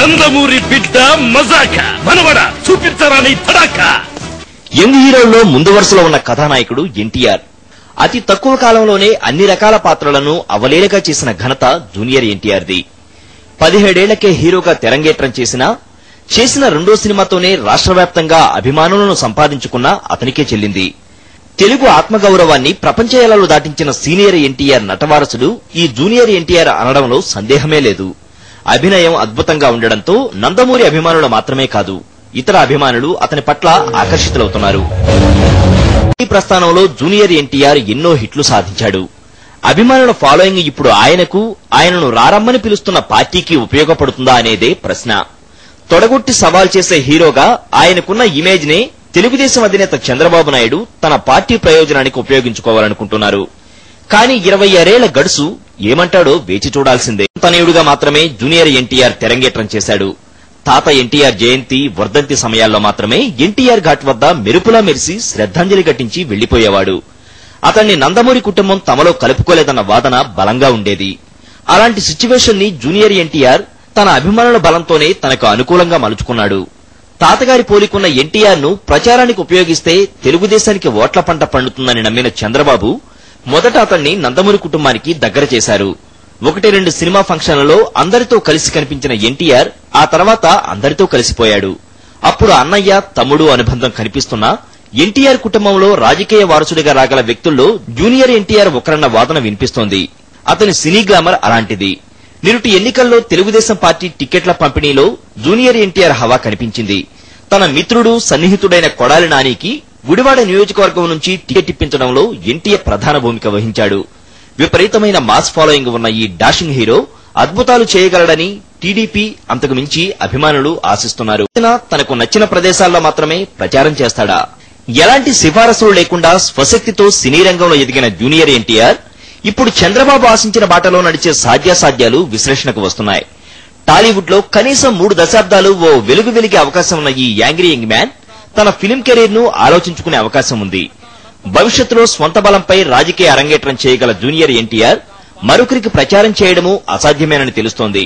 నందమూరి బిడ్డ మజాక మనవడ చూపించరాని తడాక. యంగ్ హీరోల్లో ముందు వరుసలో ఉన్న కథానాయకుడు ఎన్టీఆర్. అతి తక్కువ కాలంలోనే అన్ని రకాల పాత్రలను అవలీలగా చేసిన ఘనత జూనియర్ ఎన్టీఆర్ది. 17 ఏళ్లకే హీరోగా తెరంగేట్రం చేసిన రెండో సినిమాతోనే రాష్ట్ర వ్యాప్తంగా అభిమానులను సంపాదించుకున్న అతనికే చెల్లింది. తెలుగు ఆత్మగౌరవాన్ని ప్రపంచయాలలో దాటించిన సీనియర్ ఎన్టీఆర్ నటవారసుడు ఈ జూనియర్ ఎన్టీఆర్ అనడంలో సందేహమే లేదు. అభినయం అద్భుతంగా ఉండడంతో నందమూరి అభిమానులు మాత్రమే కాదు, ఇతర అభిమానులు అతని పట్ల ఆకర్షితులవుతున్నారు. ఈ ప్రస్థానంలో జూనియర్ ఎన్టీఆర్ ఎన్నో హిట్లు సాధించాడు. అభిమానుల ఫాలోయింగ్ ఇప్పుడు ఆయనను రారమ్మని పిలుస్తున్న పార్టీకి ఉపయోగపడుతుందా అనేదే ప్రశ్న. తొడగొట్టి సవాల్ చేసే హీరోగా ఆయనకున్న ఇమేజ్ నే తెలుగుదేశం అధినేత చంద్రబాబు నాయుడు తన పార్టీ ప్రయోజనానికి ఉపయోగించుకోవాలనుకుంటున్నారు. కానీ 26 ఏళ్ల గడుసు ఏమంటాడో వేచి చూడాల్సిందే. తనయుడుగా మాత్రమే జూనియర్ ఎన్టీఆర్ తెరంగేట్రం చేశాడు. తాత ఎన్టీఆర్ జయంతి, వర్ధంతి సమయాల్లో మాత్రమే ఎన్టీఆర్ ఘాట్ వద్ద మెరుపులా మెరిసి శ్రద్ధాంజలి ఘటించి వెళ్లిపోయేవాడు. అతన్ని నందమూరి కుటుంబం తమలో కలుపుకోలేదన్న వాదన బలంగా ఉండేది. అలాంటి సిచ్యువేషన్ ని జూనియర్ ఎన్టీఆర్ తన అభిమానుల బలంతోనే తనకు అనుకూలంగా మలుచుకున్నాడు. తాతగారి పోలికున్న ఎన్టీఆర్ ను ప్రచారానికి ఉపయోగిస్తే తెలుగుదేశానికి ఓట్ల పంట పండుతుందని నమ్మిన చంద్రబాబు మొదట అతన్ని నందమూరి కుటుంబానికి దగ్గర చేశారు. 1-2 సినిమా ఫంక్షన్లలో అందరితో కలిసి కనిపించిన ఎన్టీఆర్ ఆ తర్వాత అందరితో కలిసిపోయాడు. అప్పుడు అన్నయ్య, తమ్ముడు అనుబంధం కనిపిస్తున్నా ఎన్టీఆర్ కుటుంబంలో రాజకీయ వారసుడిగా రాగల వ్యక్తుల్లో జూనియర్ ఎన్టీఆర్ ఒకరన్న వాదన వినిపిస్తోంది. అతని సినీ గ్లామర్ అలాంటిది. నిరుటి ఎన్నికల్లో తెలుగుదేశం పార్టీ టికెట్ల పంపిణీలో జూనియర్ ఎన్టీఆర్ హవా కనిపించింది. తన మిత్రుడు, సన్నిహితుడైన కొడాలి నానికి గుడివాడ నియోజకవర్గం నుంచి టికెట్ ఇప్పించడంలో ఎన్టీఆర్ ప్రధాన భూమిక వహించాడు. విపరీతమైన మాస్ ఫాలోయింగ్ ఉన్న ఈ డాషింగ్ హీరో అద్భుతాలు చేయగలడని టీడీపీ అంతకు మించి అభిమానులు ఆశిస్తున్నారు. తనకు నచ్చిన ప్రదేశాల్లో మాత్రమే ప్రచారం చేస్తాడా? ఎలాంటి సిఫారసులు లేకుండా స్వశక్తితో సినీ రంగంలో ఎదిగిన జూనియర్ ఎన్టీఆర్ ఇప్పుడు చంద్రబాబు ఆశించిన బాటలో నడిచే సాధ్యాసాధ్యాలు విశ్లేషణకు వస్తున్నాయి. టాలీవుడ్ లో కనీసం 3 దశాబ్దాలు ఓ వెలుగు వెలిగే అవకాశం ఉన్న ఈ యాంగ్రీ యంగ్ మ్యాన్ తన ఫిల్మ్ కెరీర్ ను ఆలోచించుకునే అవకాశం ఉంది. భవిష్యత్తులో స్వంత బలంపై రాజకీయ అరంగేట్రం చేయగల జూనియర్ ఎన్టీఆర్ మరొకరికి ప్రచారం చేయడమూ అసాధ్యమేనని తెలుస్తోంది.